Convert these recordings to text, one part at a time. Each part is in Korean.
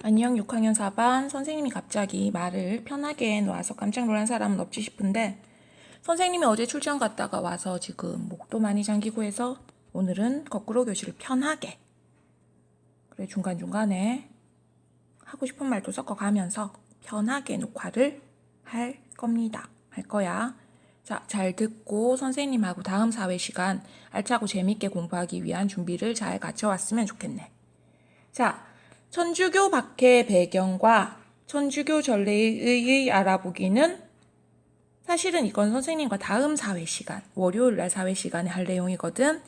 안녕 6학년 4반. 선생님이 갑자기 말을 편하게 놓아서 깜짝 놀란 사람은 없지 싶은데 선생님이 어제 출장 갔다가 와서 지금 목도 많이 잠기고 해서 오늘은 거꾸로 교실을 편하게, 그래 중간중간에 하고 싶은 말도 섞어가면서 편하게 녹화를 할 겁니다. 할 거야. 자, 잘 듣고 선생님하고 다음 사회 시간 알차고 재밌게 공부하기 위한 준비를 잘 갖춰왔으면 좋겠네. 자, 천주교 박해 배경과 천주교 전례의 의의 알아보기는 사실은 이건 선생님과 다음 사회 시간, 월요일 날 사회 시간에 할 내용이거든.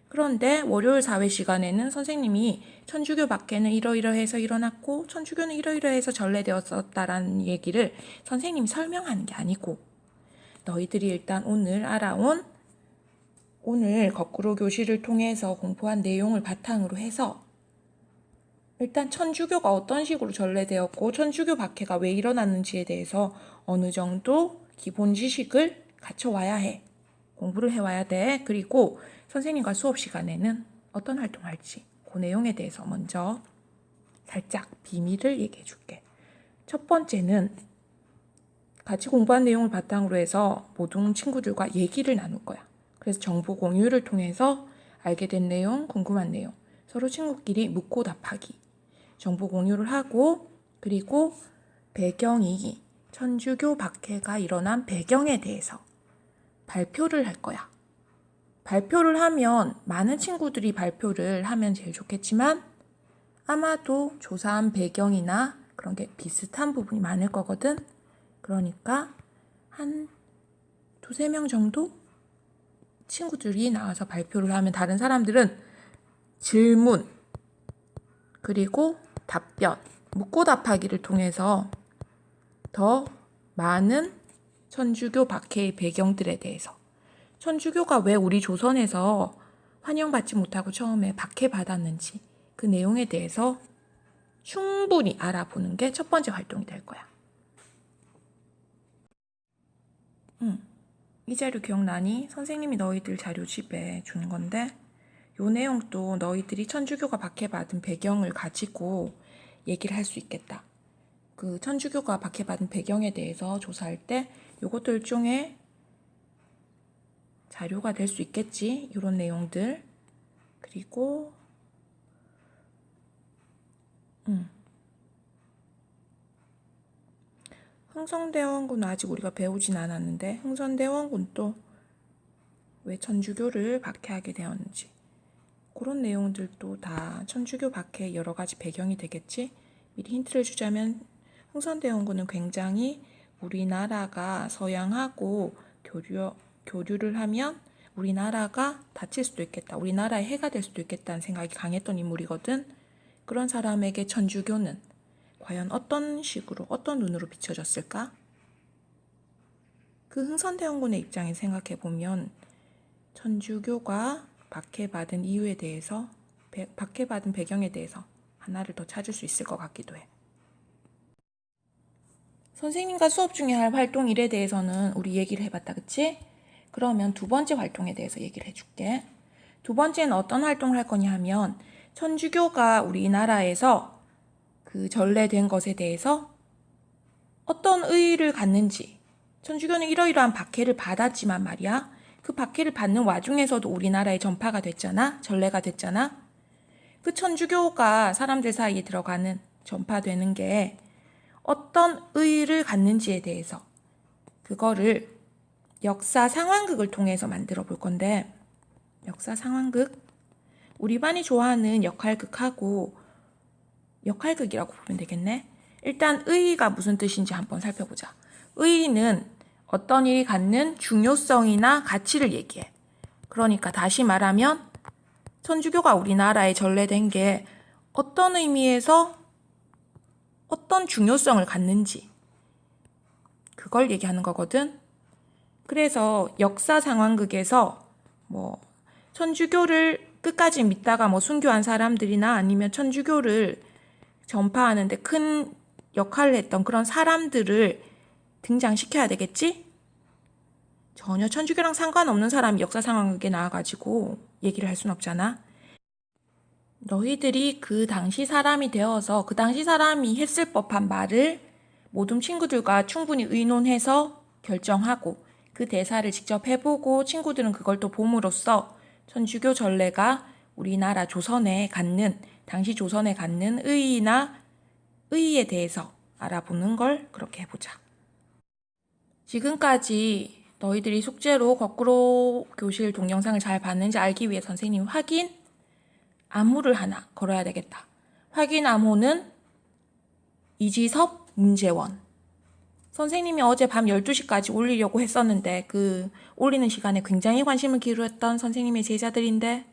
그런데 월요일 사회 시간에는 선생님이 천주교 박해는 이러이러해서 일어났고 천주교는 이러이러해서 전래되었었다라는 얘기를 선생님이 설명하는 게 아니고 너희들이 일단 오늘 알아온 오늘 거꾸로 교실을 통해서 공부한 내용을 바탕으로 해서 일단 천주교가 어떤 식으로 전래되었고 천주교 박해가 왜 일어났는지에 대해서 어느 정도 기본 지식을 갖춰와야 해. 공부를 해와야 돼. 그리고 선생님과 수업 시간에는 어떤 활동할지 그 내용에 대해서 먼저 살짝 비밀을 얘기해 줄게. 첫 번째는 같이 공부한 내용을 바탕으로 해서 모든 친구들과 얘기를 나눌 거야. 그래서 정보 공유를 통해서 알게 된 내용, 궁금한 내용, 서로 친구끼리 묻고 답하기, 정보 공유를 하고, 그리고 배경이 천주교 박해가 일어난 배경에 대해서 발표를 할 거야. 발표를 하면 많은 친구들이 발표를 하면 제일 좋겠지만 아마도 조사한 배경이나 그런 게 비슷한 부분이 많을 거거든. 그러니까 한 두세 명 정도 친구들이 나와서 발표를 하면 다른 사람들은 질문 그리고 답변, 묻고 답하기를 통해서 더 많은 천주교 박해의 배경들에 대해서, 천주교가 왜 우리 조선에서 환영받지 못하고 처음에 박해받았는지 그 내용에 대해서 충분히 알아보는 게 첫 번째 활동이 될 거야. 이 자료 기억나니? 선생님이 너희들 자료 집에 준 건데 요 내용도 너희들이 천주교가 박해받은 배경을 가지고 얘기를 할 수 있겠다. 그 천주교가 박해받은 배경에 대해서 조사할 때 요것도 일종의 자료가 될 수 있겠지. 이런 내용들. 그리고 흥선대원군은 아직 우리가 배우진 않았는데 흥선대원군도 왜 천주교를 박해하게 되었는지 그런 내용들도 다 천주교 박해 여러 가지 배경이 되겠지. 미리 힌트를 주자면 흥선대원군은 굉장히 우리나라가 서양하고 교류를 하면 우리나라가 다칠 수도 있겠다. 우리나라에 해가 될 수도 있겠다는 생각이 강했던 인물이거든. 그런 사람에게 천주교는 과연 어떤 식으로, 어떤 눈으로 비춰졌을까? 그 흥선대원군의 입장에 생각해보면 천주교가 박해받은 이유에 대해서, 박해받은 배경에 대해서 하나를 더 찾을 수 있을 것 같기도 해. 선생님과 수업 중에 할 활동 일에 대해서는 우리 얘기를 해봤다, 그치? 그러면 두 번째 활동에 대해서 얘기를 해줄게. 두 번째는 어떤 활동을 할 거냐 하면 천주교가 우리나라에서 그 전래된 것에 대해서 어떤 의의를 갖는지, 천주교는 이러이러한 박해를 받았지만 말이야. 그 박해를 받는 와중에서도 우리나라에 전파가 됐잖아. 전래가 됐잖아. 그 천주교가 사람들 사이에 들어가는, 전파되는 게 어떤 의의를 갖는지에 대해서 그거를 역사 상황극을 통해서 만들어 볼 건데, 역사 상황극, 우리 반이 좋아하는 역할극하고 역할극이라고 보면 되겠네. 일단 의의가 무슨 뜻인지 한번 살펴보자. 의의는 어떤 일이 갖는 중요성이나 가치를 얘기해. 그러니까 다시 말하면 천주교가 우리나라에 전래된 게 어떤 의미에서 어떤 중요성을 갖는지 그걸 얘기하는 거거든. 그래서 역사 상황극에서 뭐 천주교를 끝까지 믿다가 뭐 순교한 사람들이나 아니면 천주교를 전파하는데 큰 역할을 했던 그런 사람들을 등장시켜야 되겠지? 전혀 천주교랑 상관없는 사람이 역사 상황극에 나와가지고 얘기를 할 순 없잖아. 너희들이 그 당시 사람이 되어서 그 당시 사람이 했을 법한 말을 모든 친구들과 충분히 의논해서 결정하고 그 대사를 직접 해보고 친구들은 그걸 또 봄으로써 천주교 전례가 우리나라 조선에 갖는 당시 조선에 갖는 의의나 의의에 대해서 알아보는 걸 그렇게 해보자. 지금까지 너희들이 숙제로 거꾸로 교실 동영상을 잘 봤는지 알기 위해 선생님이 확인 암호를 하나 걸어야 되겠다. 확인 암호는 이지섭, 문제원. 선생님이 어제 밤 12시까지 올리려고 했었는데 그 올리는 시간에 굉장히 관심을 기울였던 선생님의 제자들인데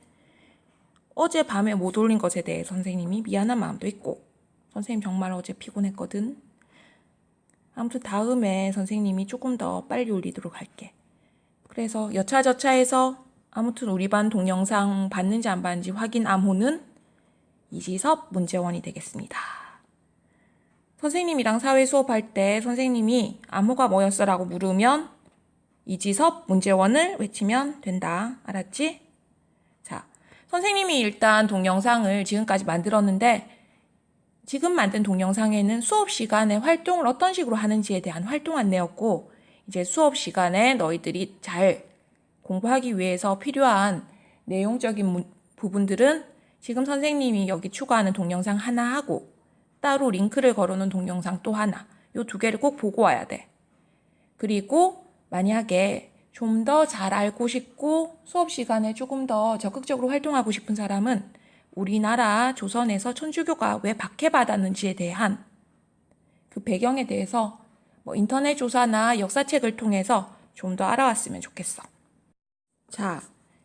어제 밤에 못 올린 것에 대해 선생님이 미안한 마음도 있고 선생님 정말 어제 피곤했거든. 아무튼 다음에 선생님이 조금 더 빨리 올리도록 할게. 그래서 여차저차해서 아무튼 우리 반 동영상 봤는지 안 봤는지 확인 암호는 이지섭, 문제원이 되겠습니다. 선생님이랑 사회 수업할 때 선생님이 암호가 뭐였어라고 물으면 이지섭, 문제원을 외치면 된다. 알았지? 자, 선생님이 일단 동영상을 지금까지 만들었는데 지금 만든 동영상에는 수업 시간에 활동을 어떤 식으로 하는지에 대한 활동 안내였고 이제 수업 시간에 너희들이 잘 공부하기 위해서 필요한 내용적인 부분들은 지금 선생님이 여기 추가하는 동영상 하나 하고 따로 링크를 걸어놓은 동영상 또 하나 요 두 개를 꼭 보고 와야 돼. 그리고 만약에 좀 더 잘 알고 싶고 수업 시간에 조금 더 적극적으로 활동하고 싶은 사람은 우리나라 조선에서 천주교가 왜 박해받았는지에 대한 그 배경에 대해서 뭐 인터넷 조사나 역사책을 통해서 좀 더 알아왔으면 좋겠어. 자,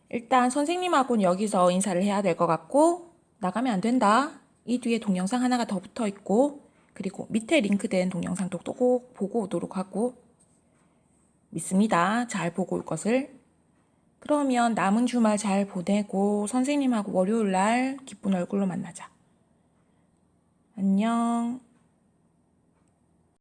일단 선생님하고는 여기서 인사를 해야 될 것 같고 나가면 안 된다. 이 뒤에 동영상 하나가 더 붙어 있고 그리고 밑에 링크된 동영상도 또 꼭 보고 오도록 하고 믿습니다. 잘 보고 올 것을. 그러면 남은 주말 잘 보내고 선생님하고 월요일 날 기쁜 얼굴로 만나자. 안녕.